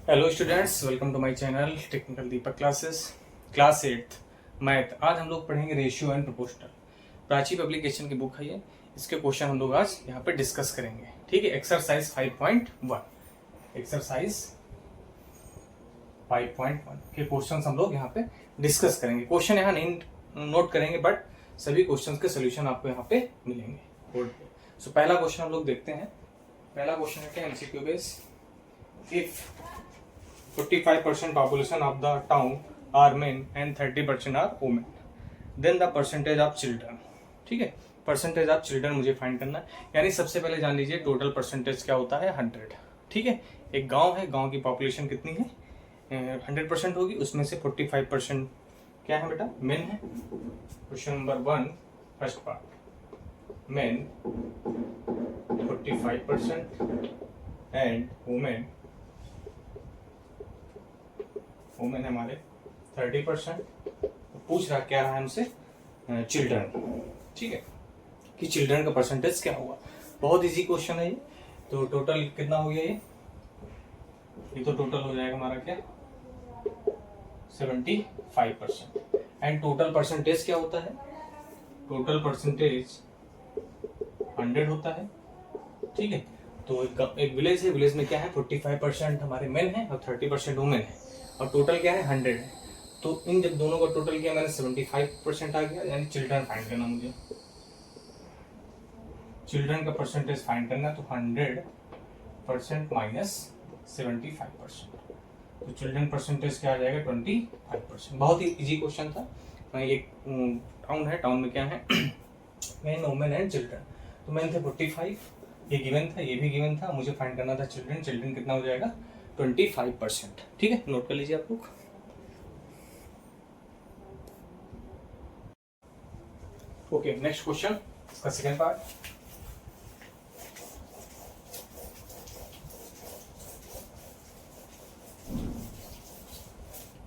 Hello students, welcome to my channel technical Deepak classes. Class 8th math. आज हम लोग पढ़ेंगे ratio and proportional. Prachi publication की बुक है ये। इसके क्वेश्चन हम लोग आज यहाँ पे डिस्कस करेंगे। ठीक है, एक्सरसाइज 5.1 एक्सरसाइज 5.1 के क्वेश्चन हम लोग यहाँ पे डिस्कस करेंगे। क्वेश्चन यहाँ नहीं नोट करेंगे, बट सभी क्वेश्चन के सोल्यूशन आपको यहाँ पे मिलेंगे बोर्ड पे। सो पहला क्वेश्चन हम लोग देखते हैं। पहला क्वेश्चन है क्या, MCQ base. If 45% population of the town are men and 30% are women, then the percentage of children। ठीक है, परसेंटेज ऑफ चिल्ड्रन मुझे फाइंड करना है। यानी सबसे पहले जान लीजिए टोटल परसेंटेज क्या होता है, 100। ठीक है, एक गांव है, गांव की पॉपुलेशन कितनी है, 100% होगी। उसमें से 45% क्या है बेटा, मेन है। Question number 1 first part, main 45% and women women हमारे 30%। तो पूछ रहा क्या रहा है हमसे, चिल्ड्रन। ठीक है, कि चिल्ड्रन का परसेंटेज क्या होगा। बहुत इजी क्वेश्चन है ये। तो टोटल कितना हो गया ये तो टोटल हो जाएगा हमारा क्या, 75%। एंड टोटल परसेंटेज क्या होता है, टोटल परसेंटेज 100 होता है। ठीक है, तो एक विलेज है, विलेज में क्या है, 45% हमारे मेन है और 30% वुमेन है, और टोटल क्या है 100 है। तो इन जब दोनों का टोटल किया मैंने 75% आ गया। यानी चिल्ड्रन फाइंड करना मुझे, चिल्ड्रन का परसेंटेज फाइंड करना। तो 100% माइनस 75%, तो चिल्ड्रन परसेंटेज क्या आ जाएगा, 25%। बहुत ही इजी क्वेश्चन था। एक टाउन है, टाउन में क्या है, मेन वुमेन एंड चिल्ड्रन। तो मेन थे 45, ये गिवन था, ये भी गिवन था। मुझे फाइंड करना था चिल्ड्रन। चिल्ड्रन कितना हो जाएगा, 25%। ठीक है, नोट कर लीजिए आप लोग। ओके, नेक्स्ट क्वेश्चन, इसका सेकेंड पार्ट।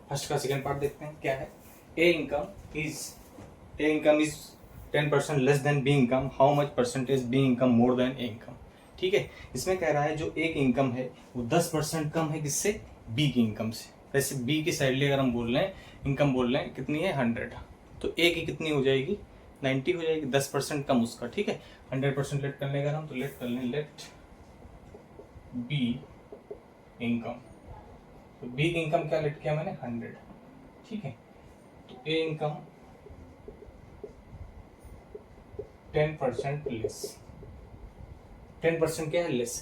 फर्स्ट का सेकेंड पार्ट देखते हैं क्या है। A income is 10% less than B income, how much percentage B income more than A income. ठीक है, इसमें कह रहा है जो एक इनकम है वो 10% कम है किससे, बी की इनकम से। वैसे बी की साइडली अगर हम बोल रहे हैं, इनकम बोल रहे हैं कितनी है 100, तो ए की कितनी हो जाएगी, 90 हो जाएगी, 10% कम उसका। ठीक है, 100% लेट करने का हम तो लेट कर लें, लेट बी इनकम। तो बी की इनकम क्या लेट किया मैंने, 100। ठीक है, तो ए इनकम 10% लेस। 10% क्या है, लेस।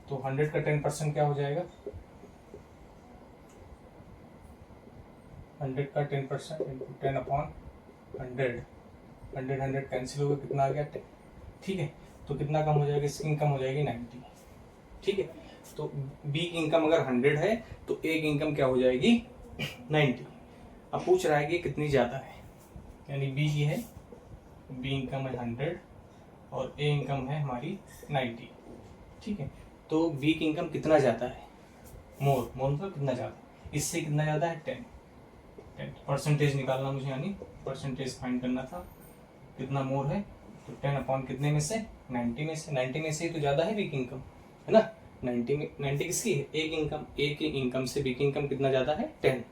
तो 100 का 10% क्या हो जाएगा, 100 का 10% इंटू 10/100। 100 कैंसिल होगा, कितना आ गया 10। ठीक है, तो कितना कम हो जाएगा, इसकी इनकम हो जाएगी 90। ठीक है, तो बी की इनकम अगर 100 है तो ए की इनकम क्या हो जाएगी, 90। अब पूछ रहा है कि कितनी ज़्यादा है, यानी बी की है, बी इनकम है 100 और ए इनकम है हमारी 90। ठीक है, तो बी की इनकम कितना ज़्यादा है, मोर मतलब कितना ज़्यादा, इससे कितना ज़्यादा है 10। परसेंटेज निकालना मुझे, यानी परसेंटेज फाइंड करना था, कितना मोर है। तो 10 कितने में से, 90 में से। 90 में से ही तो ज़्यादा है बी की इनकम, है ना। 90 में 90 किसकी है, ए की इनकम। ए की इनकम से बी की इनकम कितना ज़्यादा है, 10।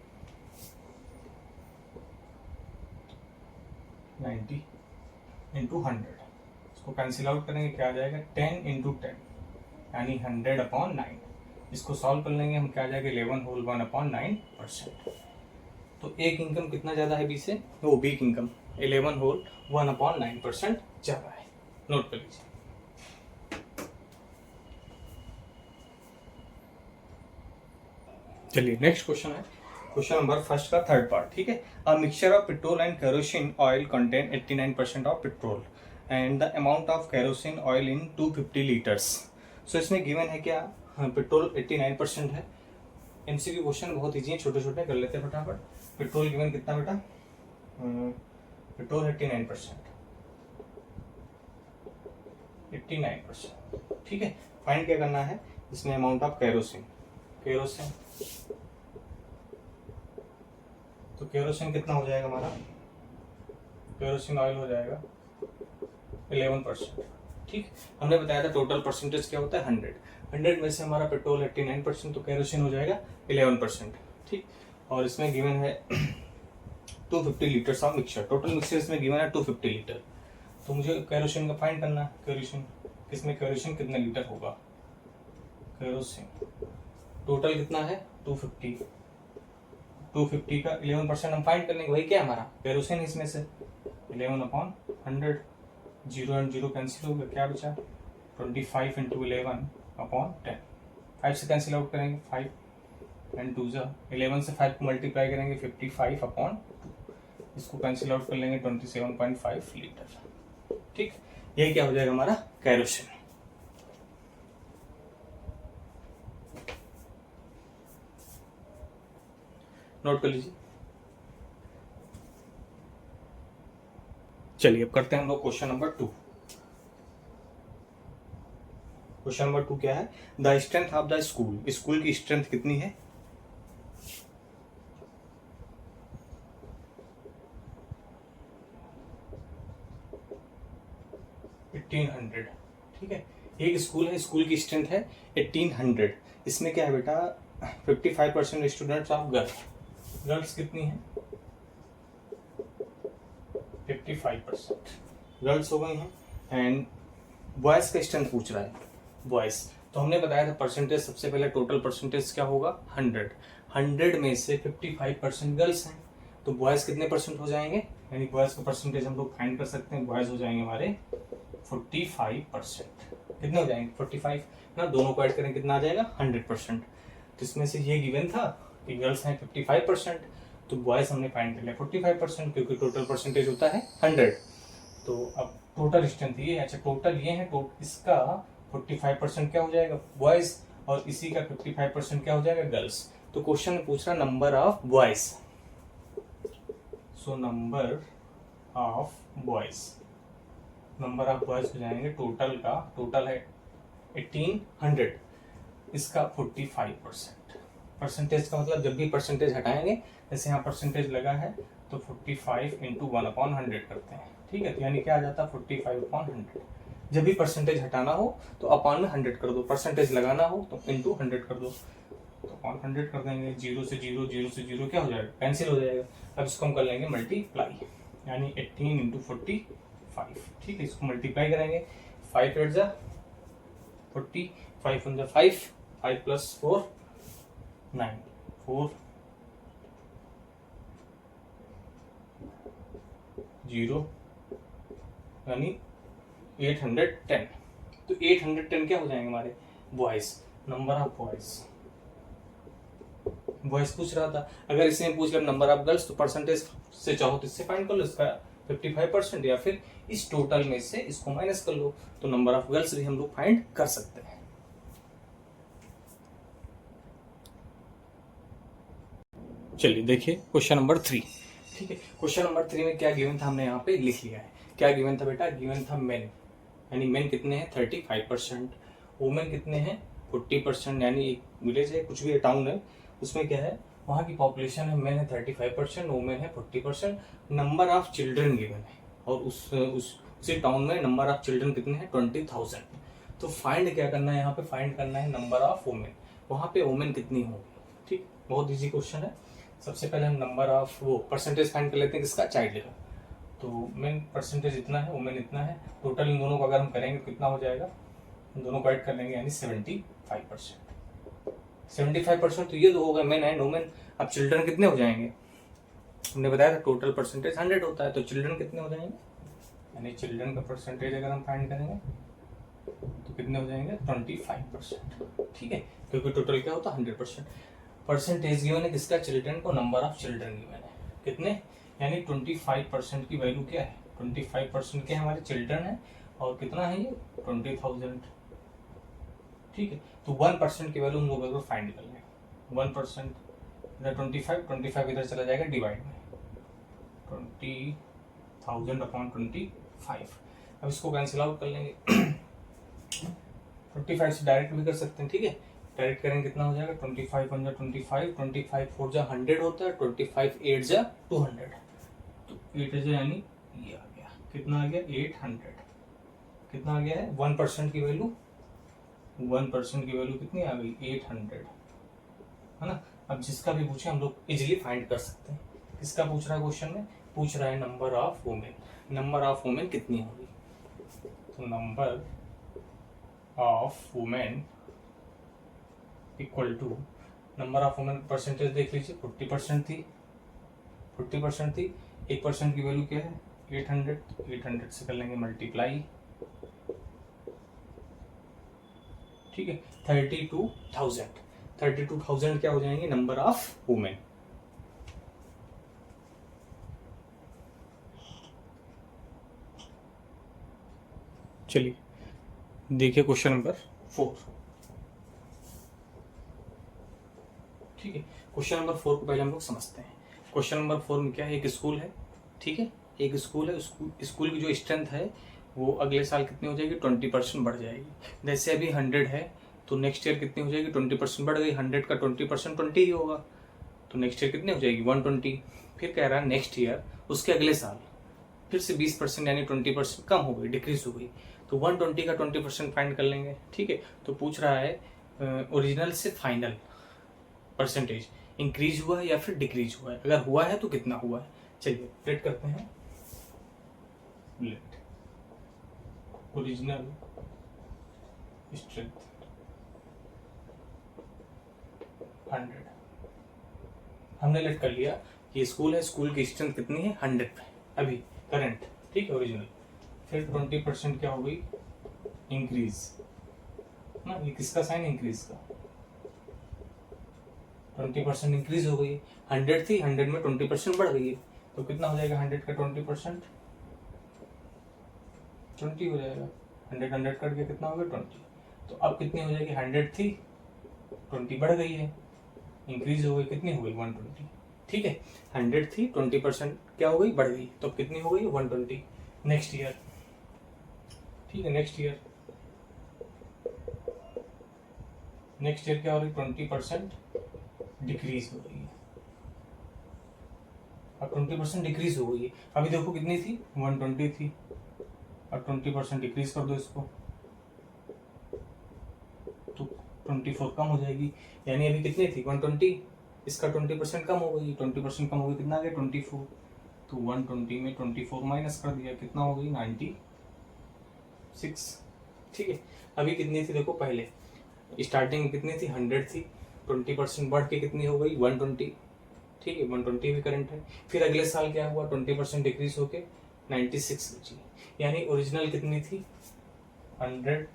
90 इंटू 100, इसको कैंसिल आउट करेंगे, क्या आ जाएगा 10 इंटू 10, यानी 100/9। इसको सॉल्व कर लेंगे हम, क्या आ जाएगा 11 होल 1/9%। तो ए की इनकम कितना ज़्यादा है बी से, वो बी की इनकम 11 होल 1/9% ज़्यादा है। नोट कर लीजिए। चलिए नेक्स्ट क्वेश्चन है, क्वेश्चन नंबर फर्स्ट का थर्ड पार्ट। ठीक है, a mixture of petrol and kerosene oil contain 89% of petrol and the amount of kerosene oil in 250 litres. So इसमें गिवन है क्या, पेट्रोल 89% है। एमसीक्यू क्वेश्चन बहुत ईजी है, छोटे छोटे कर लेते हैं फटाफट। पेट्रोल गिवन कितना बेटा, पेट्रोल 89%। ठीक है, फाइंड क्या करना है इसमें, अमाउंट ऑफ केरोसिन। केरोसिन तो केरोसिन कितना हो जाएगा हमारा, केरोसिन ऑयल हो जाएगा 11%। ठीक, हमने बताया था टोटल परसेंटेज क्या होता है 100। 100 में से हमारा पेट्रोल 89%, तो केरोसिन हो जाएगा 11%। ठीक, और इसमें गिवन है 250 litres of mixture, total mixture इसमें गिवन है 250 लीटर। तो मुझे केरोसिन का फाइंड करना है, केरोसिन इसमें केरोसिन कितने लीटर होगा, केरोसिन टोटल कितना है 250, 250 का 11% हम फाइंड करने वही क्या हमारा केरोसिन, इसमें से 11/100, 0 एंड 0 कैंसिल हो गया, क्या बचा 25 इंटू 11/10, 5 से कैंसिल आउट करेंगे 5 एंड 2 11 से 5 को मल्टीप्लाई करेंगे 55/2, इसको कैंसिल आउट कर लेंगे 27.5 लीटर। ठीक, यही क्या हो जाएगा हमारा केरोसिन। नोट कर लीजिए। चलिए अब करते हैं हम लोग क्वेश्चन नंबर 2। क्वेश्चन नंबर 2 क्या है, the strength of the school, school की स्ट्रेंथ कितनी है, $1800। ठीक है, एक स्कूल है, स्कूल की स्ट्रेंथ है 1800। इसमें क्या है बेटा 55% स्टूडेंट्स ऑफ गर्ल्स, गर्ल्स कितनी है 55% गर्ल्स हो गई हैं, एंड बॉयज का स्ट्रेंथ पूछ रहा है, बॉयज। तो हमने बताया था परसेंटेज, सबसे पहले टोटल परसेंटेज क्या होगा 100 में से 55% गर्ल्स हैं, तो बॉयज कितने परसेंट हो जाएंगे, यानी बॉयज का परसेंटेज हम लोग फाइंड कर सकते हैं, बॉयज हो जाएंगे हमारे 45%। कितने हो जाएंगे 45 ना, दोनों को ऐड करें कितना आ जाएगा 100%। तो इसमें से ये गिवन था कि गर्ल्स हैं 55%, तो बॉयज हमने फाइंड कर लिया 45%, क्योंकि टोटल परसेंटेज होता है 100। तो अब टोटल स्ट्रेंथ ये है, अच्छा टोटल ये है, तो इसका 45% क्या हो जाएगा बॉयज, और इसी का 55% क्या हो जाएगा गर्ल्स। तो क्वेश्चन में पूछ रहा number of boys, so number of boys, number of boys हो जाएंगे टोटल का, टोटल है 1800, इसका 45%। परसेंटेज का मतलब जब भी परसेंटेज हटाएंगे, जैसे यहाँ परसेंटेज लगा है तो 45 इंटू 1/100 करते हैं। ठीक है, तो यानी क्या आ जाता है 45/100। जब भी परसेंटेज हटाना हो तो अपॉन में 100 कर दो, परसेंटेज लगाना हो तो इंटू 100 कर दो, तो अपॉन 100 कर देंगे, 0 से 0, 0 से 0 क्या हो जाएगा कैंसिल हो जाएगा। अब इसको हम कर लेंगे मल्टीप्लाई, यानी 18 इंटू 45। ठीक है, इसको मल्टीप्लाई करेंगे, 5 8 जा 40, 5 1 जा 5, 5 प्लस 4 9, 4 0 यानी 810। तो 810 क्या हो जाएंगे हमारे boys, number of boys, boys पूछ रहा था। अगर इसमें पूछ लिया नंबर ऑफ गर्ल्स, तो परसेंटेज से चाहो तो इससे फाइंड कर लो, इसका 55%, या फिर इस टोटल में से इसको माइनस कर लो, तो नंबर ऑफ गर्ल्स भी हम लोग फाइंड कर सकते हैं। चलिए देखिए क्वेश्चन नंबर 3। ठीक है, क्वेश्चन नंबर 3 में क्या गिवन था हमने यहाँ पे लिख लिया है। क्या गिवन था बेटा, गिवन था मेन, यानी मेन कितने हैं 35%, वुमेन कितने हैं 40%, यानी एक विलेज है कुछ भी टाउन है उसमें क्या है वहाँ की पॉपुलेशन है, मेन है 35%, वुमेन है 40%, नंबर ऑफ चिल्ड्रन गिवन है, और उसी टाउन में नंबर ऑफ चिल्ड्रन कितने हैं 20,000। तो फाइंड क्या करना है यहाँ पे, फाइंड करना है नंबर ऑफ वुमेन, वहाँ पे वुमेन कितनी होगी। ठीक, बहुत इजी क्वेश्चन है। सबसे पहले हम नंबर ऑफ वो परसेंटेज फाइंड कर लेते हैं किसका, चाइल्ड का। तो मेन परसेंटेज इतना है, वुमेन इतना है, टोटल इन दोनों को अगर हम करेंगे कितना हो जाएगा, इन दोनों को ऐड कर लेंगे यानी 75%। 75% तो ये तो होगा मेन एंड वुमेन। अब चिल्ड्रन कितने हो जाएंगे, हमने बताया था टोटल परसेंटेज 100 होता है, तो चिल्ड्रन कितने हो जाएंगे, यानी चिल्ड्रन का परसेंटेज अगर हम फाइंड करेंगे तो कितने हो जाएंगे 25%। ठीक है, क्योंकि टोटल क्या होता है 100%। परसेंटेज गिवन है किसका, चिल्ड्रन को, नंबर ऑफ चिल्ड्रन गिवन है कितने, यानी 25% की वैल्यू क्या है, 25% के हमारे चिल्ड्रन है, और कितना है ये 20,000। ठीक है, तो 1% की वैल्यू हम लोग अगर फाइंड कर लें, 1% इधर 25 इधर चला जाएगा डिवाइड में 20,000/25। अब इसको कैंसिल आउट कर लेंगे 55 से डायरेक्ट भी कर सकते हैं। ठीक है, डायरेक्ट करेंगे कितना हो जाएगा 25 1 जा 25, 25 4 जा 100 होता है, 25 8 जा 200, तो 8 जा यानी ये आ गया, कितना आ गया 800। कितना आ गया है 1% की वैल्यू, 1% की वैल्यू कितनी आ गई 800, है ना। अब जिसका भी पूछे हम लोग इजिली फाइंड कर सकते हैं। किसका पूछ रहा है क्वेश्चन में, पूछ रहा है number of women, number of women कितनी होगी, तो number of women equal to number of women percentage देख लीजिए 40% थी, 40% थी, 1% की वैल्यू क्या है 800, 800 से कर लेंगे मल्टीप्लाई, ठीक है 32,000, 32,000 क्या हो जाएंगे नंबर ऑफ वुमेन। चलिए देखिए क्वेश्चन नंबर 4, ठीक है। क्वेश्चन नंबर 4 को पहले हम लोग समझते हैं। क्वेश्चन नंबर 4 में क्या है, एक स्कूल है, ठीक है, एक स्कूल है, स्कूल की जो स्ट्रेंथ है वो अगले साल कितनी हो जाएगी 20% बढ़ जाएगी। जैसे अभी 100 है तो नेक्स्ट ईयर कितनी हो जाएगी 20% बढ़ गई, 100 का 20% 20 ही होगा, तो नेक्स्ट ईयर कितनी हो जाएगी 120। फिर कह रहा है नेक्स्ट ईयर उसके अगले साल फिर से 20% यानी 20% कम हो गई, डिक्रीज हो गई, तो 120 का 20% फाइंड कर लेंगे, ठीक है। तो पूछ रहा है ओरिजिनल से फाइनल परसेंटेज इंक्रीज हुआ है या फिर डिक्रीज हुआ है, अगर हुआ है तो कितना हुआ है। चलिए लेट करते हैं, लेट ओरिजिनल स्ट्रेंथ 100, हमने लेट कर लिया, ये स्कूल है, स्कूल की स्ट्रेंथ कितनी है 100 अभी करंट, ठीक है ओरिजिनल। फिर 20% क्या हो गई इंक्रीज ना, ये किसका साइन इंक्रीज का, 20% इंक्रीज हो गई, 100 थी 100 में 20% बढ़ गई है, तो कितना हो जाएगा 100 का 20% 20 हो जाएगा, 100 100 कट के कितना हो गया 20, तो अब कितनी हो जाएगी 100 थी 20 बढ़ गई है, इंक्रीज हो गई, कितनी हो गई 120, ठीक है। 100 थी 20% क्या हो गई बढ़ गई, तो अब कितनी हो गई 120। नेक्स्ट ईयर, ठीक है, नेक्स्ट ईयर क्या हो रही 20% डिक्रीज हो रही है, अब 20% डिक्रीज हो गई है, अभी देखो कितनी थी 120 थी, अब 20% डिक्रीज कर दो इसको तो 24 कम हो जाएगी, यानी अभी कितनी थी 120, इसका 20% कम हो गई, 20% कम हो गई, कितना आ गया 24, तो 120 में 24 माइनस कर दिया, कितना हो गई 96, ठीक है। अभी कितनी थी देखो, पहले स्टार्टिंग में कितनी थी 100 थी, 20% बढ़ के कितनी हो गई 120, ठीक है 120 भी करंट है। फिर अगले साल क्या हुआ 20% डिक्रीज होके 96 बची, यानी ओरिजिनल कितनी थी 100,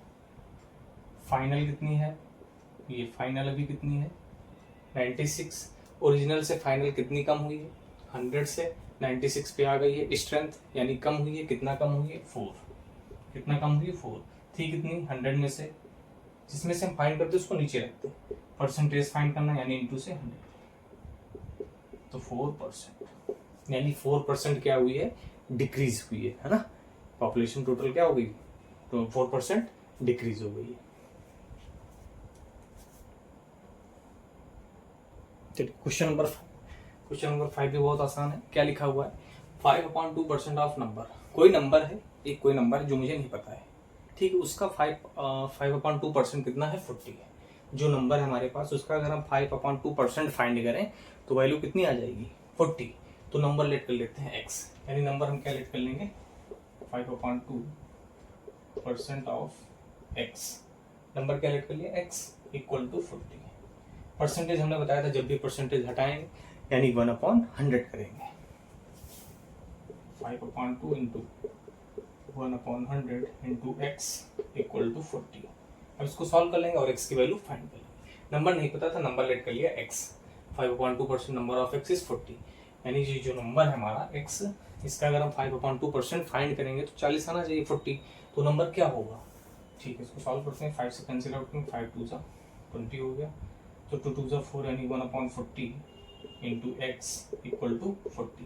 फाइनल कितनी है, ये फाइनल अभी कितनी है 96, ओरिजिनल से फाइनल कितनी कम हुई है 100 से 96 पे आ गई है स्ट्रेंथ, यानी कम हुई है, कितना कम हुई है 4, कितना कम हुई है 4, थी कितनी 100 में से, जिसमें से हम फाइंड करते उसको नीचे रखते, परसेंटेज फाइंड करना यानी इंटू से 100, तो 4%, यानी 4% क्या हुई है डिक्रीज हुई है ना, पॉपुलेशन टोटल क्या हो गई तो 4% डिक्रीज हो गई है। चलिए क्वेश्चन नंबर 5 भी बहुत आसान है, क्या लिखा हुआ है 5/2% ऑफ नंबर, कोई नंबर है, एक कोई नंबर है जो मुझे नहीं पता है, ठीक है, उसका 5/2% कितना है 40 है, जो नंबर है हमारे पास उसका अगर हम 5/2% फाइंड करें तो वैल्यू कितनी आ जाएगी 40, तो नंबर लेट कर लेते हैं x, यानी नंबर हम क्या लेट कर लेंगे 5/2% ऑफ x, नंबर क्या लेट कर लिया x इक्वल टू 40, परसेंटेज हमने बताया था जब भी परसेंटेज हटाएंगे यानी 1/100 करेंगे, 5/2 into 1/100 into x equal to 40, अब इसको सॉल्व कर लेंगे और x की वैल्यू फाइंड कर लेंगे, नंबर नहीं पता था नंबर लेट कर लिया x, 5/2% number of x is 40, यानी ये जो नंबर है हमारा x, इसका अगर हम 5/2% फाइंड करेंगे तो 40 आना चाहिए 40, तो नंबर क्या होगा, ठीक है इसको सॉल्व करते हैं, 5 से कैंसिल आउट करेंगे, 5 2 जा 20 हो गया, तो 2 2 जा 4 यानी 1/40 इंटू एक्स इक्वल टू 40,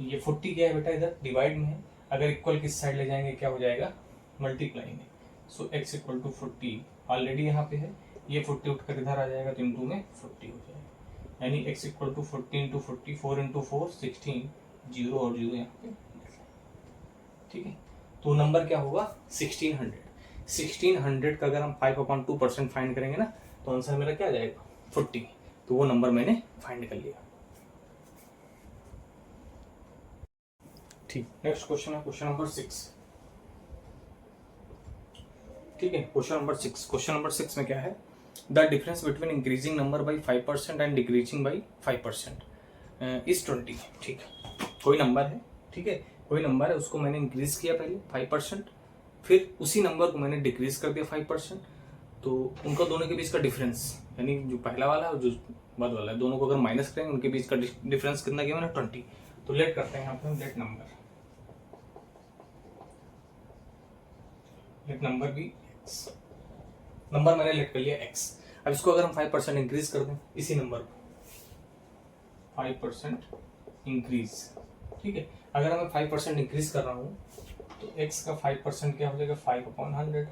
ये 40 क्या है बेटा इधर डिवाइड में है, अगर इक्वल किस साइड ले जाएंगे क्या हो जाएगा मल्टीप्लाई में, सो x इक्वल टू 40 ऑलरेडी यहाँ पे है, ये 40 उठकर इधर आ जाएगा तो इंटू में 40 हो जाएगा, यानी x equal to 40 into 40, 4 into 4 16, zero और जीरो यहाँ पे, ठीक है तो नंबर क्या होगा 1600। 1600 का अगर हम 5/2% फाइंड करेंगे ना तो आंसर मेरा क्या आ जाएगा 40। तो वो नंबर मैंने फाइंड कर लिया। ठीक, नेक्स्ट क्वेश्चन है क्वेश्चन नंबर 6। ठीक है, क्वेश्चन नंबर 6। क्वेश्चन नंबर 6 में क्या है, the difference between increasing number by 5% and decreasing by 5% is 20। ठीक है, कोई नंबर है, ठीक है, कोई नंबर है, उसको मैंने इंक्रीज किया पहले 5%, फिर उसी नंबर को मैंने डिक्रीज कर दिया 5%। तो उनका दोनों के बीच का डिफरेंस, यानी जो पहला वाला है और जो बाद वाला है, दोनों को अगर माइनस करेंगे उनके बीच का डिफरेंस कितना किया मैंने 20। तो लेट करते हैं यहाँ पे हम लेट नंबर भी x, नंबर मैंने लेट कर लिया x। अब इसको अगर हम 5% इंक्रीज कर दें इसी नंबर को 5% इंक्रीज, ठीक है, अगर मैं 5% इंक्रीज कर रहा हूँ तो x का 5% क्या हो जाएगा 5/100,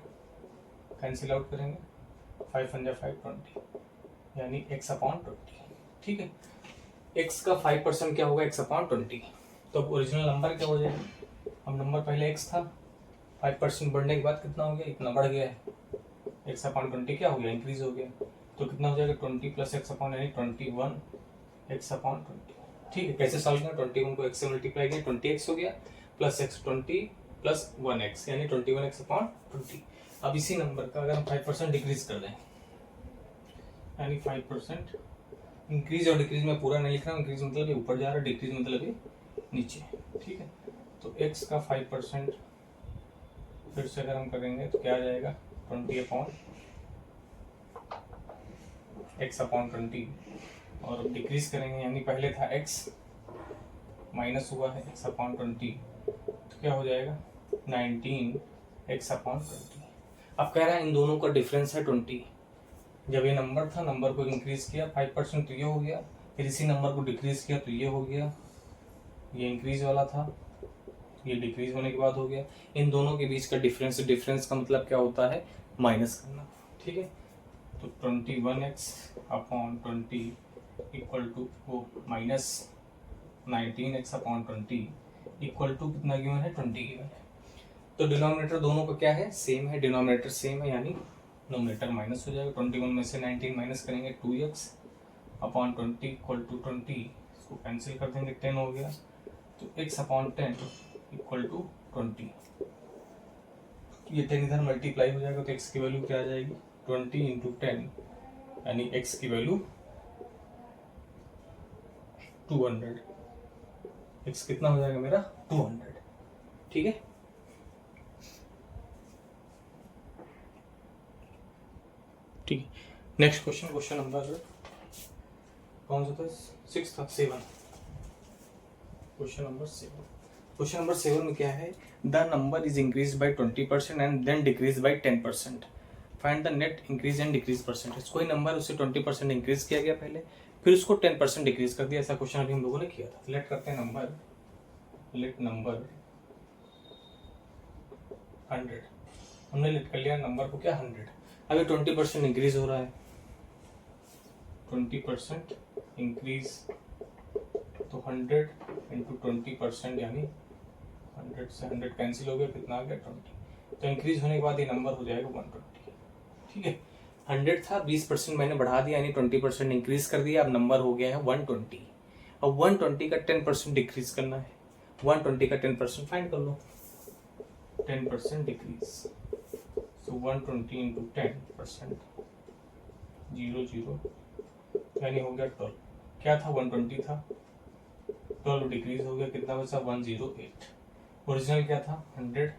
कैंसिल आउट करेंगे 5 × 5 20, यानी x/20। ठीक है, x का 5% क्या होगा x/20। तो अब ओरिजिनल नंबर क्या हो जाएगा, अब नंबर पहले x था, 5% बढ़ने के बाद कितना हो गया, इतना बढ़ गया है, x/20 क्या हो गया इंक्रीज हो गया। तो कितना हो जाएगा 20 + x/ यानी 21 x/20। ठीक है, कैसे सॉल्व किया, 21 को x से मल्टीप्लाई किया 20x हो गया, प्लस x 20 + 1x यानी 21 x/20। अब इसी नंबर का अगर हम 5% डिक्रीज कर दें, यानी 5% इंक्रीज और डिक्रीज में पूरा नहीं लिख रहा हूँ, इंक्रीज मतलब ये ऊपर जा रहा है, डिक्रीज मतलब ये नीचे। ठीक है, तो x का 5% फिर से अगर हम करेंगे तो क्या आ जाएगा 20/x/20, और डिक्रीज करेंगे यानी पहले था x माइनस हुआ है x/20, तो क्या हो जाएगा 19x/20। अब कह रहा है इन दोनों का डिफरेंस है 20। जब ये नंबर था, नंबर को इंक्रीज किया 5% तो ये हो गया, फिर इसी नंबर को डिक्रीज किया तो ये हो गया, ये इंक्रीज वाला था, ये डिक्रीज होने के बाद हो गया। इन दोनों के बीच का डिफरेंस, डिफरेंस का मतलब क्या होता है माइनस करना। ठीक है, तो 21x/20 इक्वल टू वो माइनस 19x/20 इक्वल टू कितना गिवन है 20 गिवन है। तो डिनोमिनेटर दोनों का क्या है सेम है, डिनोमिनेटर सेम है, यानी नोमिनेटर माइनस हो जाएगा। 21 में से 19 माइनस करेंगे 2x/20 इक्वल टू 20, इसको कैंसिल कर देंगे 10 हो गया, तो x/10 इक्वल टू 20। ये 10 इधर मल्टीप्लाई हो जाएगा तो x की वैल्यू क्या आ जाएगी 20 × 10, यानी x की वैल्यू 200। x कितना हो जाएगा मेरा 200। ठीक है, ठीक है, नेक्स्ट क्वेश्चन, क्वेश्चन नंबर कौन सा था 6 था 7, क्वेश्चन नंबर 7। क्वेश्चन नंबर 7 में क्या है, the number is increase by 20% and then decrease by 10%, find the net increase and decrease percentage. कोई नंबर उसे 20% इंक्रीज किया गया पहले, फिर उसको 10% डिक्रीज कर दिया। ऐसा क्वेश्चन अभी हम लोगों ने किया था। लेट करते हैं नंबर, लेट नंबर 100, हमने लेट कर लिया नंबर को क्या 100। अभी 20% इंक्रीज हो रहा है, 20% इंक्रीज, तो 100 × 20% यानी 100 से 100 कैंसिल हो गया, कितना आ गया 20। तो इंक्रीज होने के बाद ये नंबर हो जाएगा 120। ठीक है, 100 था 20% मैंने बढ़ा दिया, यानी 20% इंक्रीज कर दिया, अब नंबर हो गया है 120। अब 120 का 10% डिक्रीज करना है, 120 का 10% फाइंड कर लो, 10% डिक्रीज, so 120 × 10%, 0 0 यानी हो गया 12। क्या था 120 था, 12 डिक्रीज हो गया, कितना बचा 108। ओरिजिनल क्या था 100,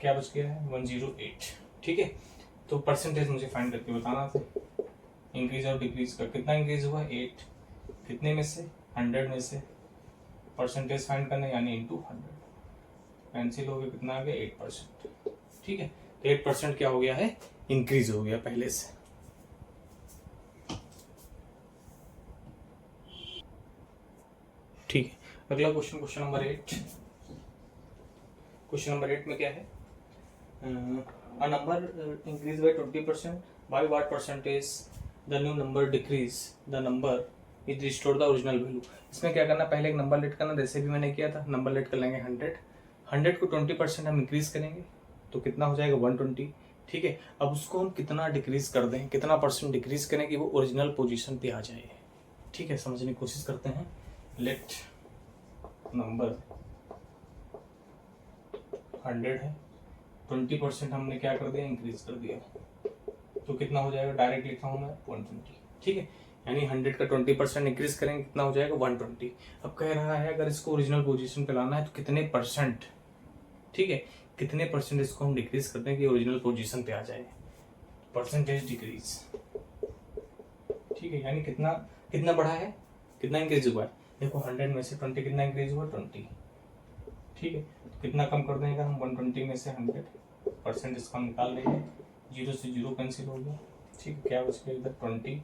क्या बच गया है 108। ठीक है, तो परसेंटेज मुझे फाइंड करके बताना था, इंक्रीज और डिक्रीज का कितना इंक्रीज हुआ 8, कितने में से 100 में से, परसेंटेज फाइंड करना यानी इंटू 100, कैंसिल हो गया, कितना आ गया 8%। ठीक है, तो 8% क्या हो गया है इंक्रीज हो गया पहले से। ठीक है, अगला question, question number 8। Question number 8 में क्या है, a number increase by 20%, by what percentage the new number decrease, the number is restored the original value। इसमें क्या करना, पहले एक नंबर लेट करना, जैसे भी मैंने किया था, नंबर लेट कर लेंगे 100, 100 को 20% हम इंक्रीज करेंगे तो कितना हो जाएगा 120। ठीक है, अब उसको हम कितना डिक्रीज कर दें, कितना परसेंट डिक्रीज करें कि वो ओरिजिनल पोजीशन पे आ जाए। ठीक है, समझने की कोशिश करते हैं। लेट नंबर 100 है, 20% हमने क्या कर दिया, इंक्रीज कर दिया, तो कितना हो जाएगा, डायरेक्ट लिखा हूं मैं 120। ठीक है, यानी 100 का 20% इंक्रीज करेंगे कितना हो जाएगा 120। अब कह रहा है अगर इसको ओरिजिनल पोजीशन पे लाना है तो कितने परसेंट, ठीक है, कितने परसेंट इसको हम डिक्रीज करते हैं कि ओरिजिनल पोजीशन पे आ जाए, परसेंटेज डिक्रीज। ठीक है, यानी कितना कितना बढ़ा है, कितना इंक्रीज हुआ है, देखो 100 में से 20 कितना इंक्रीज हुआ, 20। ठीक है, तो कितना कम कर देंगे हम, 120 में से 100% इसका हम निकाल लेंगे, 0 से 0 कैंसिल हो गया। ठीक है, क्या बच गया इधर 20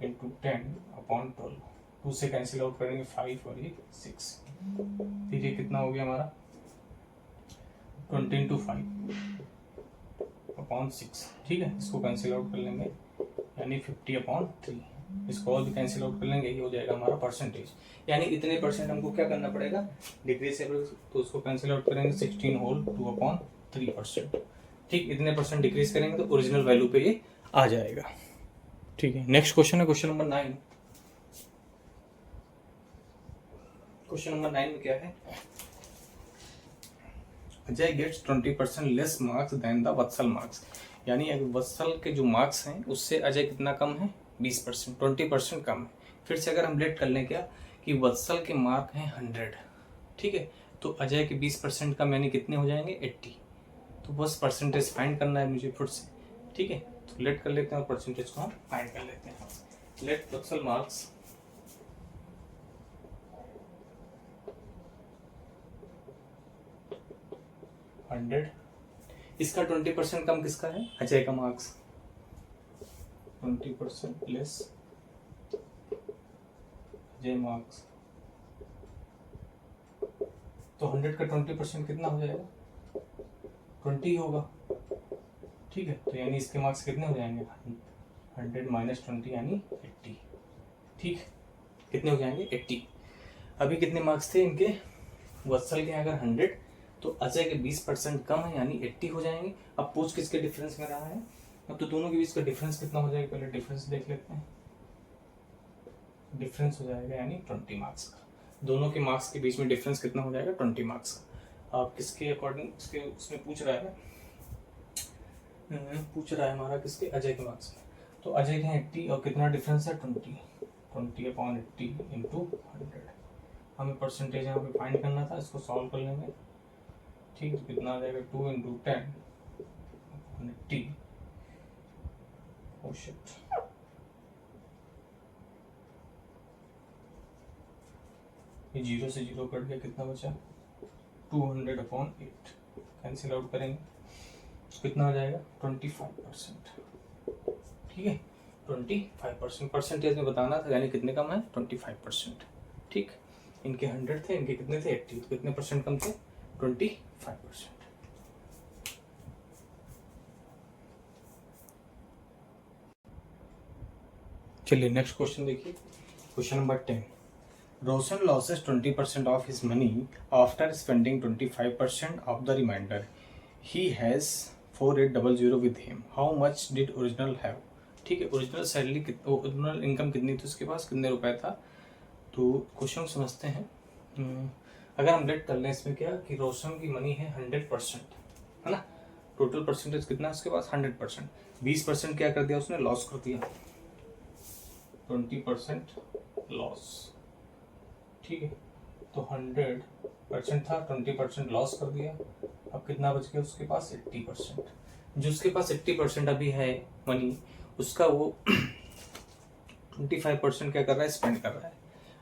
इंटू 10/12, 2 से कैंसिल आउट करेंगे 5 और ये 6। ठीक है, कितना हो गया हमारा 20 इंटू 5/6। ठीक है, इसको कैंसिल आउट कर लेंगे यानी 50/3, इसको और भी कैंसिल आउट कर लेंगे, ये हो जाएगा हमारा परसेंटेज। यानी इतने परसेंट हमको क्या करना पड़ेगा, डिक्रीज तो उसको कैंसिल आउट करेंगे 16 होल 2/3%। ठीक, इतने परसेंट डिक्रीज करेंगे तो ओरिजिनल वैल्यू पे ये आ जाएगा। ठीक है, नेक्स्ट क्वेश्चन है क्वेश्चन नंबर 9। क्वेश्चन नंबर 9 में क्या है, Ajay gets 20% less marks than the Vatsal marks. यानी अगर वत्सल के जो मार्क्स हैं उससे अजय कितना कम है, 20%, 20% कम है। फिर से अगर हम लेट कर लें क्या कि वत्सल के मार्क हैं 100, ठीक है, तो अजय के 20% कम यानी कितने हो जाएंगे 80। तो बस परसेंटेज फाइंड करना है मुझे फिर से। ठीक है, तो लेट कर लेते हैं और परसेंटेज को हम फाइंड कर लेते हैं। लेट वत्सल मार्क्स 100, इसका 20% कम किसका है, अजय का मार्क्स, 20% लेस अजय मार्क्स, तो 100 का 20% कितना हो जाएगा, 20 होगा। ठीक है, तो यानी इसके मार्क्स कितने हो जाएंगे, 100 माइनस 20 यानी 80। ठीक, कितने हो जाएंगे 80। अभी कितने मार्क्स थे इनके, वत्सल के अगर 100 तो अजय के 20% कम है यानी 80 हो जाएंगे। अब पूछ किसके डिफरेंस में रहा है, अब तो दोनों के बीच का डिफरेंस कितना हो जाएगा, पहले डिफरेंस देख लेते हैं। डिफरेंस हो जाएगा यानी 20 मार्क्स का, दोनों के मार्क्स के बीच में डिफरेंस कितना हो जाएगा 20 मार्क्स का। अब किसके अकॉर्डिंग उसके उसमें पूछ रहा है हमारा किसके, अजय के मार्क्स में। तो अजय के 80 और कितना डिफरेंस है 20/80 इंटू 100। हमें परसेंटेज यहाँ पे फाइंड करना था, इसको सॉल्व कर लेंगे। ठीक, तो कितना आ जाएगा 2 इंटू 10/80। ये 0 से 0 कट गया, कितना बचा 200/8, कैंसिल आउट करेंगे कितना हो जाएगा 25%। ठीक है, 25% परसेंटेज में बताना था, यानी कितने कम है 25%। ठीक, इनके 100 थे, इनके कितने थे 80, तो कितने परसेंट कम थे 25%। चलिए नेक्स्ट क्वेश्चन देखिए, question number 10। Roshan loses 20% of his money after spending 25% of the remainder. He has 4800 with him, how much did original have. ठीक है, ओरिजिनल सैलरी ओरिजिनल इनकम कितनी थी उसके पास, कितने रुपए था। तो क्वेश्चन समझते हैं। अगर हम लेट कर लें इसमें क्या कि रोशन की मनी है 100%, है ना, टोटल परसेंटेज कितना है उसके पास 100%, 20% क्या कर दिया उसने, लॉस कर दिया, 20% लॉस। ठीक है, तो 100% था, 20% लॉस कर दिया। अब कितना बच गया उसके पास 80%। जो उसके पास 80% अभी है मनी, उसका वो 25% क्या कर रहा है, स्पेंड कर रहा है।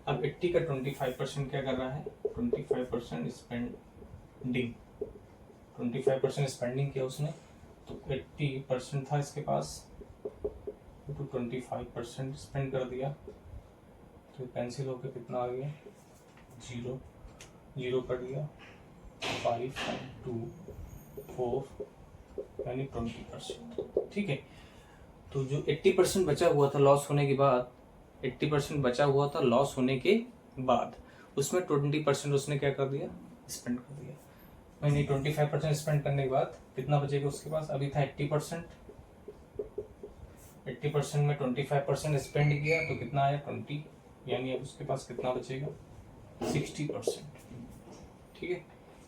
अब 80 का 25% क्या कर रहा है, 25% स्पेंडिंग, 25% स्पेंडिंग किया उसने, तो 80% था इसके पास, तो 25% स्पेंड कर दिया, तो कैंसिल होकर कितना आ गया 0, 0 कट गया, 5 2 4 यानी 20%। ठीक है, तो जो 80% बचा हुआ था लॉस होने के बाद, 80% बचा हुआ था लॉस होने के बाद, उसमें 20% उसने क्या कर दिया, स्पेंड कर दिया। यानी 25% स्पेंड करने के बाद कितना बचेगा उसके पास? अभी था 80%, 80% में 25% स्पेंड किया तो कितना आया? 20, यानी अब उसके पास कितना बचेगा? 60%। ठीक है,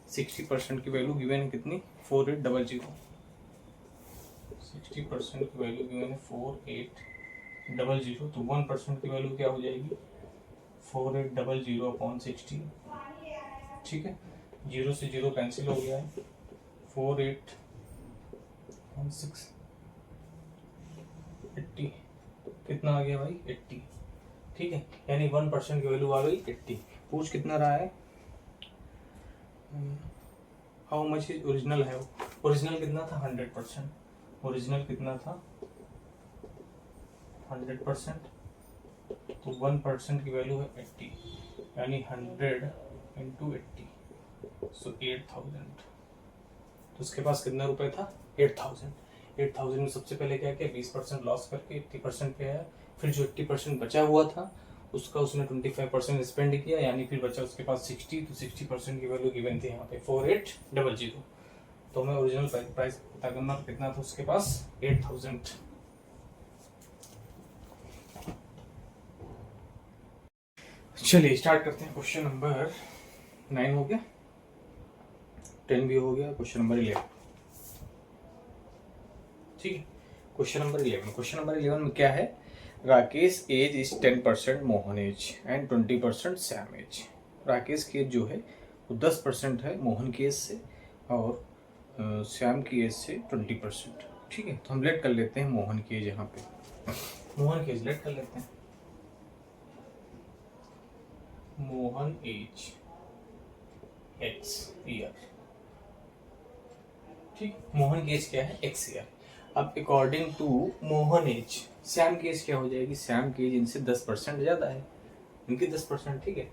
60% की वैल्यू गिवन है कितनी? 4800। 60% की वैल्यू गिवन है 4800, तो 1% की वैल्यू क्या हो जाएगी? 4800/60। ठीक है, 0 से 0 कैंसिल हो गया है, 4816 80 कितना आ गया भाई? 80। ठीक है, यानी 1% की वैल्यू आ गई 80। पूछ कितना रहा है? हाउ मच इज ओरिजिनल है? ओरिजिनल कितना था? 100%। ओरिजिनल कितना था? 100%। तो 1% की वैल्यू है 80, यानी 100 इंटू 80, सो 8000। तो उसके पास कितना रुपए था? 8000। 8000 में सबसे पहले क्या किया? 20% लॉस करके 80% पे आया। फिर जो 80% बचा हुआ था उसका उसने 25% स्पेंड किया, यानी फिर बचा उसके पास 60। तो 60% की वैल्यू गिवन थी यहाँ पे 4800। तो हमें ओरिजिनल प्राइस पता करना, कितना था उसके पास? 8000। चलिए स्टार्ट करते हैं। क्वेश्चन नंबर 9 हो गया, 10 भी हो गया, क्वेश्चन नंबर 11। ठीक है, क्वेश्चन नंबर 11। क्वेश्चन नंबर 11 में क्या है? Rakesh age is 10%, Mohan age and 20% Shyam age. Rakesh की एज जो है वो 10% है मोहन की एज से, और श्याम की एज से 20%। ठीक है, तो हम लेट कर लेते हैं मोहन की एज। यहाँ पे मोहन की एज लेट कर लेते हैं। Mohan age X year. ठीक, मोहन की एज क्या है? X year. अब according to Mohan age Shyam की एज क्या हो जाएगी? श्याम की एज इनसे 10% ज्यादा है, इनकी 10%। ठीक है,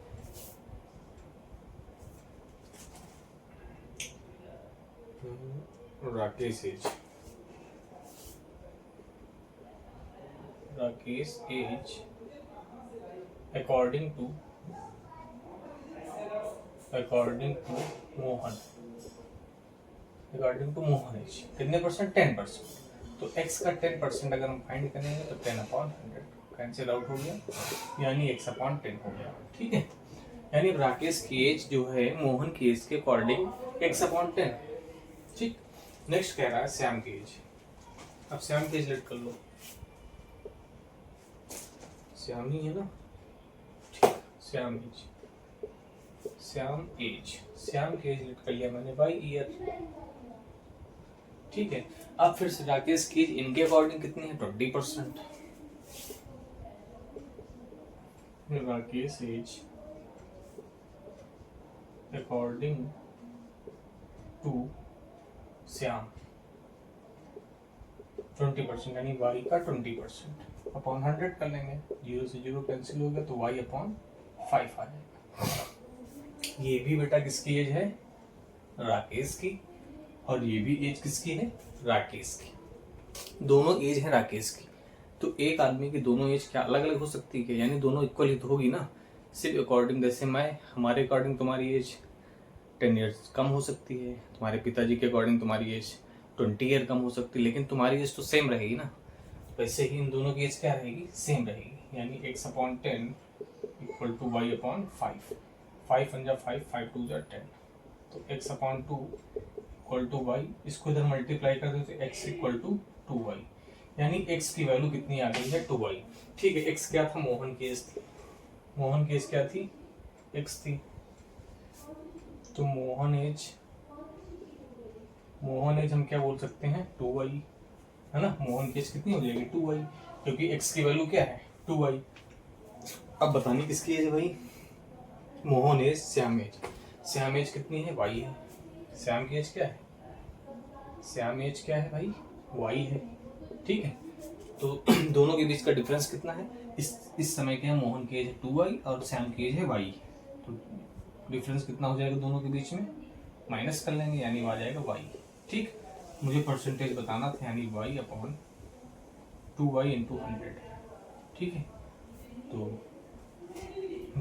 Rakesh age, Rakesh age according to Mohan, according to Mohan age कितने परसेंट? 10%। तो x का 10% अगर हम फाइंड करेंगे तो 10/100 कैंसिल आउट हो गया, यानी x/10 हो गया। ठीक है, यानी राकेश की एज जो है मोहन की एज के अकॉर्डिंग x/10। ठीक, नेक्स्ट कह रहा है श्याम की एज। अब श्याम की एज लेट कर लो, श्याम ही है ना। ठीक, श्याम एज, श्याम एज, श्याम की एज लेट कर लिया मैंने बाई ईयर। ठीक है, अब फिर से राकेश की इनके अकॉर्डिंग कितनी है? 20%। Rakesh age according to Shyam 20%, यानी y का 20% अपॉन 100 कर लेंगे, 0 से 0 कैंसिल हो गया, तो y/5 आ जाएगा। ये भी बेटा किसकी एज है? राकेश की, और ये भी एज किसकी है? राकेश की। दोनों एज है राकेश की। तो एक आदमी की दोनों एज क्या अलग अलग हो सकती है क्या? यानी दोनों इक्वल ही तो होगी ना। सिर्फ अकॉर्डिंग, जैसे हमारे अकॉर्डिंग तुम्हारी एज 10 ईयर्स कम हो सकती है, तुम्हारे पिताजी के अकॉर्डिंग तुम्हारी एज 20 ईयर कम हो सकती है, लेकिन तुम्हारी एज तो सेम रहेगी ना। वैसे ही इन दोनों की एज क्या रहेगी? सेम रहेगी, यानी x/10 इक्वल टू y/5। 5 1 5, 5 2 10, तो x/2 इक्वल टू y। इसको इधर मल्टीप्लाई कर दो तो x इक्वल टू 2y, यानी x की वैल्यू कितनी आ गई है? 2y। ठीक है, x क्या था? मोहन की एज थी। मोहन की एज क्या थी? x थी। तो मोहन एज हम क्या बोल सकते हैं? 2y, है ना। मोहन की एज कितनी हो जाएगी? 2y, क्योंकि x की वैल्यू क्या है? 2y। अब बतानी किसकी एज है भाई? Mohan age, Shyam age. Shyam age कितनी है? y है। श्याम की एज क्या है? श्याम एज क्या है भाई? y है। ठीक है, तो दोनों के बीच का डिफरेंस कितना है? इस समय क्या है? मोहन की एज है 2y और श्याम की एज है y। तो डिफरेंस कितना हो जाएगा दोनों के बीच में? माइनस कर लेंगे, यानी आ जाएगा y। ठीक, मुझे परसेंटेज बताना था, यानी y/2y इंटू 100। ठीक है, तो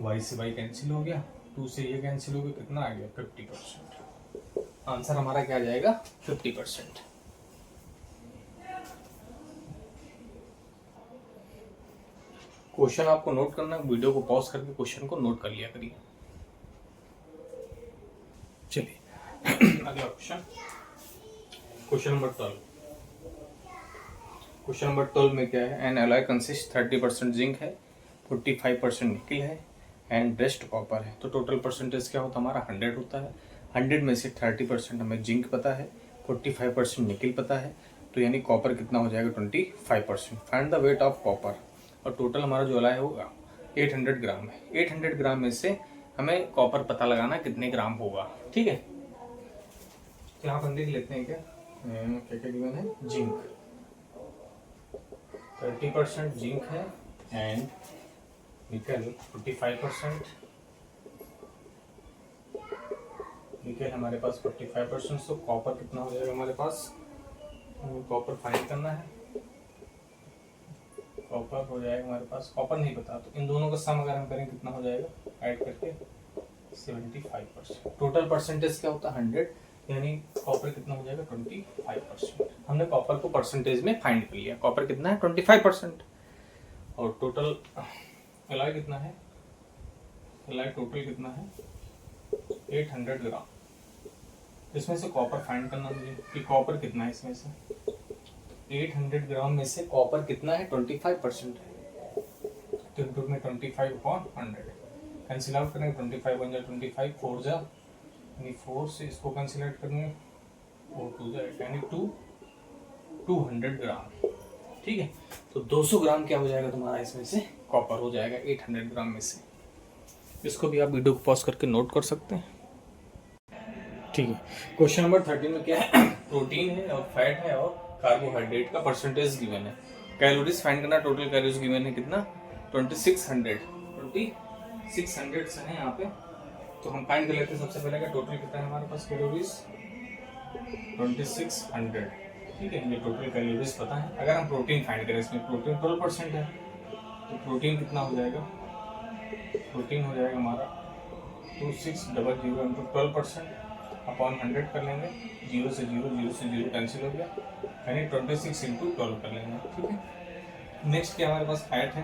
y से y कैंसिल हो गया, 2 से ये कैंसिल हो गया, कितना आ गया? 50%। आंसर हमारा क्या आ जाएगा 50%। क्वेश्चन आपको नोट करना है, वीडियो को पॉज करके क्वेश्चन को नोट कर लिया करिए। चलिए अगला question, question number 12। Question number 12 में क्या है, एन एलॉय कंसिस्ट 30% जिंक है, 45% निकल है एंड रेस्ट कॉपर है। तो टोटल परसेंटेज क्या होता है हमारा 100 होता है। 100 में से 30% हमें जिंक पता है, 45% निकल पता है, तो यानी कॉपर कितना हो जाएगा 25%। Find the weight of copper, और टोटल हमारा जो है वो 800 ग्राम है। 800 ग्राम में से हमें कॉपर पता लगाना कितने ग्राम होगा। ठीक है, तो यहाँ पर लिख लेते हैं क्या क्या गिवन है, जिंक 30% जिंक है एंड निकल 45%। निकल हमारे पास 45%, तो कॉपर कितना हो जाएगा हमारे पास, कॉपर फाइंड करना है। कॉपर हो जाएगा हमारे पास, कॉपर नहीं पता तो इन दोनों का सम अगर हम करें कितना हो जाएगा ऐड करके 75%। टोटल परसेंटेज क्या होता है 100, यानी कॉपर कितना हो जाएगा 25%। हमने कॉपर को परसेंटेज में फाइंड कर लिया, कॉपर कितना है 25%। और टोटल एलॉय कितना है, एलॉय टोटल कितना है 800 ग्राम। इसमें से कॉपर फाइंड करना मुझे कि कॉपर कितना है, इसमें से 800 ग्राम में से कॉपर कितना है 25% है, तो इनटू में 25/100 कैंसिल आउट करेंगे, 25 बन जाए 25, 4 जा यानी 4 से इसको कैंसिल आउट करेंगे, 4 2 जा यानी 200 ग्राम। ठीक है, तो 200 ग्राम क्या हो जाएगा तुम्हारा इसमें से कॉपर हो जाएगा 800 ग्राम में से। इसको भी आप वीडियो को पॉज करके नोट कर सकते हैं। ठीक है, क्वेश्चन नंबर 13 में क्या है, प्रोटीन है और फैट है और कार्बोहाइड्रेट का परसेंटेज गिवन है। कैलोरीज फाइंड करना, टोटल कैलोरीज गिवन है कितना 2600 से है यहाँ पे, तो हम फाइंड कर लेते हैं। सबसे पहले का टोटल कितना है हमारे पास कैलोरीज 2600। ठीक है, ये टोटल कैलोरीज पता है। अगर हम प्रोटीन फाइंड करें, इसमें प्रोटीन 12% है, तो प्रोटीन कितना हो जाएगा, प्रोटीन हो जाएगा हमारा 2600 इंटू 12% अपॉन 100 कर लेंगे, 0 से 0 कैंसिल हो गया, यानी 26 इंटू 12 कर लेंगे। ठीक है, नेक्स्ट क्या हमारे पास फैट है,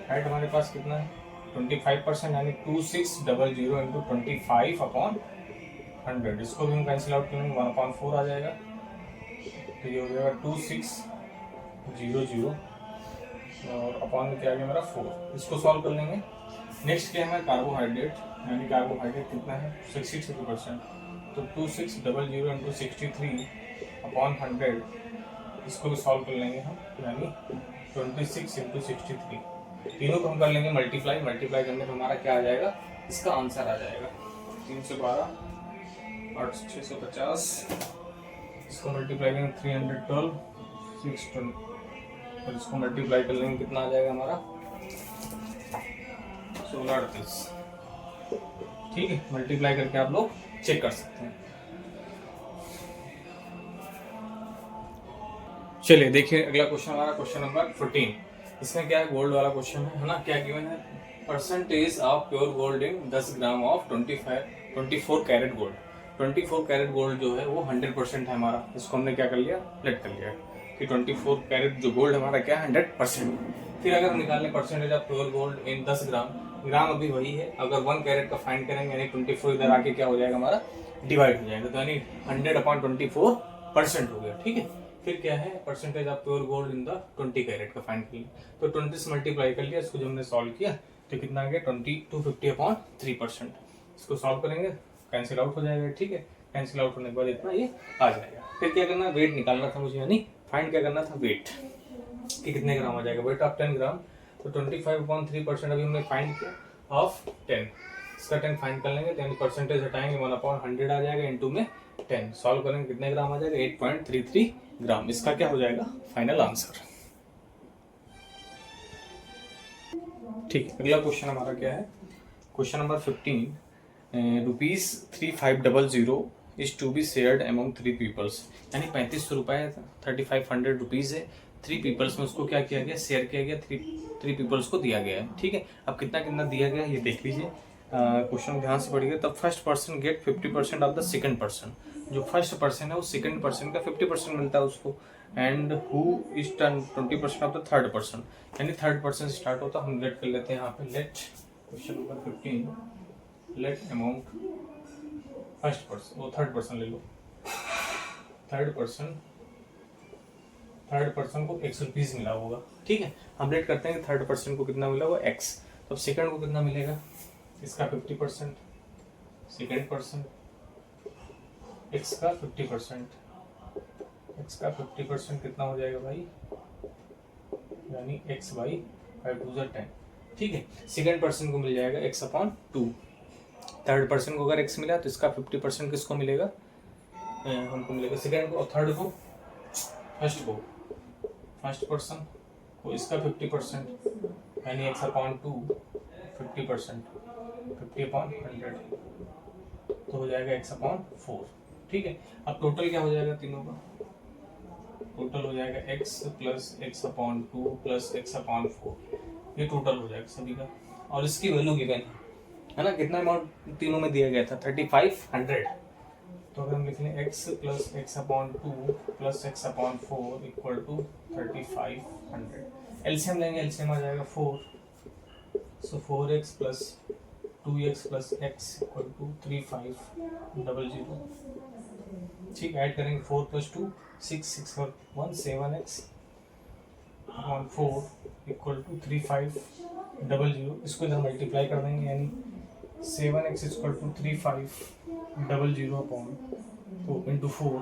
फैट हमारे पास कितना है 25% यानी 2600 इंटू 25 अपॉन 100, इसको भी हम कैंसिल आउट करेंगे, 1/4 आ जाएगा, तो ये हो जाएगा 2600 और अपॉन में क्या आ गया मेरा 4, इसको सॉल्व कर लेंगे। नेक्स्ट क्या है कार्बोहाइड्रेट, यानी कार्बोहाइड्रेट कितना है 63%, तो 2600 इंटू 63 अपॉन 100, इसको भी सॉल्व कर लेंगे हम, यानी 26 इंटू 63, तीनों को हम कर लेंगे मल्टीप्लाई करने पर हमारा क्या आ जाएगा, इसका आंसर आ जाएगा 312 8 650, इसको मल्टीप्लाई करेंगे 312 620 और इसको मल्टीप्लाई कर लेंगे कितना आ जाएगा हमारा 1638। ठीक है, मल्टीप्लाई करके आप लोग चेक कर सकते हैं। चलिए देखिए अगला क्वेश्चन हमारा क्वेश्चन नंबर 14। इसमें क्या है, गोल्ड वाला क्वेश्चन है ना। क्या गिवन है, percentage of pure gold in 10 gram of 24 carat gold. 24 carat gold जो है वो 100% है हमारा, इसको हमने क्या कर लिया, लेट कर लिया कि 24 कैरेट जो गोल्ड हमारा क्या है 100%। फिर अगर हम निकालें percentage of pure gold in 10 ग्राम, ग्राम अभी वही है, अगर 1 कैरेट का फाइंड करेंगे यानी 24 इधर आके क्या हो जाएगा हमारा डिवाइड हो जाएगा, तो यानी 100/24% हो गया। ठीक है, फिर क्या है percentage of pure gold in the 20 carat का फाइंड किया, तो 20 से मल्टीप्लाई कर लिया, इसको जब हमने सॉल्व किया तो कितना आ गया 250/3%। इसको सॉल्व करेंगे कैंसिल आउट हो जाएगा। ठीक है, कैंसिल आउट होने के बाद इतना ये आ जाएगा। फिर क्या करना, वेट निकालना था मुझे, यानी फाइंड क्या करना था, वेट कि कितने ग्राम आ जाएगा, वेट ऑफ 10 ग्राम, तो 25/3% अभी हमने फाइंड किया ऑफ 10, इसका 10 फाइंड कर लेंगे, तो यानी परसेंटेज हटाएंगे 1/100 आ जाएगा, इंटू में 10 सॉल्व करेंगे कितने ग्राम आ जाएगा 8.33 ग्राम। इसका क्या हो जाएगा फाइनल आंसर। ठीक है, अगला क्वेश्चन हमारा क्या है, question number 15। ₹3500 is to be shared among 3 peoples, यानी 3500 रुपये 3500 रुपीज़ है, 3 पीपल्स में उसको क्या किया गया, शेयर किया गया, 3 पीपल्स को दिया गया है। ठीक है, अब कितना कितना दिया गया ये देख लीजिए। क्वेश्चन ध्यान से पढ़िए, the first person get 50% of the second person, जो फर्स्ट पर्सन है वो सेकंड पर्सन का 50% मिलता है उसको, and who is 20% of the third person, यानी थर्ड पर्सन से स्टार्ट होता है। हम लेट कर लेते हैं यहाँ पे, let question number 15, let amount first person, वो थर्ड पर्सन ले लो, थर्ड पर्सन को ₹100 मिला होगा, ठीक है। हम लेट करते हैं कि थर्ड पर्सन को कितना मिला होगा x, तो सेकंड को कितना मिलेगा, इसका 50%, सेकंड पर्सन x का 50%, x का 50% कितना हो जाएगा भाई, यानी x बाई 5 2 10, ठीक है। सेकंड पर्सन को मिल जाएगा x/2, थर्ड पर्सन को अगर x मिला तो इसका 50% किसको मिलेगा, हमको मिलेगा सेकंड को, और थर्ड को फर्स्ट पर्सन को इसका 50%, यानी x/2 50%, 50/100 तो हो जाएगा x/4, ठीक है। अब टोटल क्या हो जाएगा तीनों का, टोटल हो जाएगा x plus x/2 plus x/4, ये टोटल हो जाएगा सभी का, और इसकी वैल्यू गिवन है ना, कितना अमाउंट तीनों में दिया गया था 3500, तो अगर हम लिख लें x plus x/2 plus x/4 equal to 3500, LCM लेंगे, एलसीएम आ जाएगा 4, so 4x plus 2x plus x equal to 3500, ठीक, ऐड करेंगे 4 प्लस 2 6 6 और 1 7x अपॉन 4 इक्वल टू 3500, इसको इधर मल्टीप्लाई कर देंगे, यानी 7x इक्वल टू 3500 अपॉन तो इंटू 4,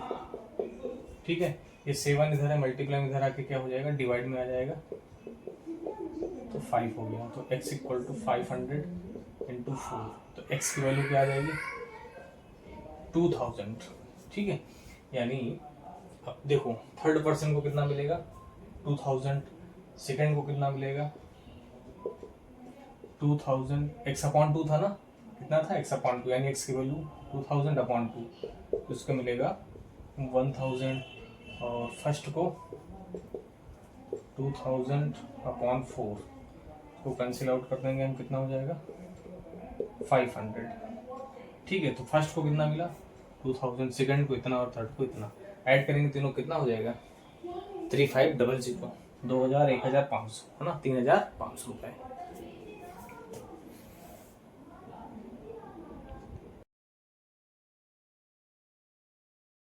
ठीक है। ये 7 इधर है, मल्टीप्लाई इधर आके क्या हो जाएगा, डिवाइड में आ जाएगा, तो 5 हो गया, तो x इक्वल टू 500 इंटू 4, तो x की वैल्यू क्या आ जाएगी 2000, ठीक है। यानी अब देखो थर्ड पर्सन को कितना मिलेगा 2000, सेकंड को कितना मिलेगा 2000, x/2 था ना, कितना था x/2, यानी x की वैल्यू 2000/2, तो इसको मिलेगा 1000, और फर्स्ट को 2000/4 को कैंसिल आउट कर देंगे हम, कितना हो जाएगा 500, ठीक है। तो फर्स्ट को कितना मिला 2000, सेकंड को इतना और थर्ड को इतना, ऐड करेंगे तीनों, कितना हो जाएगा 3500, 2000 1500 है ना, 3500 रुपये,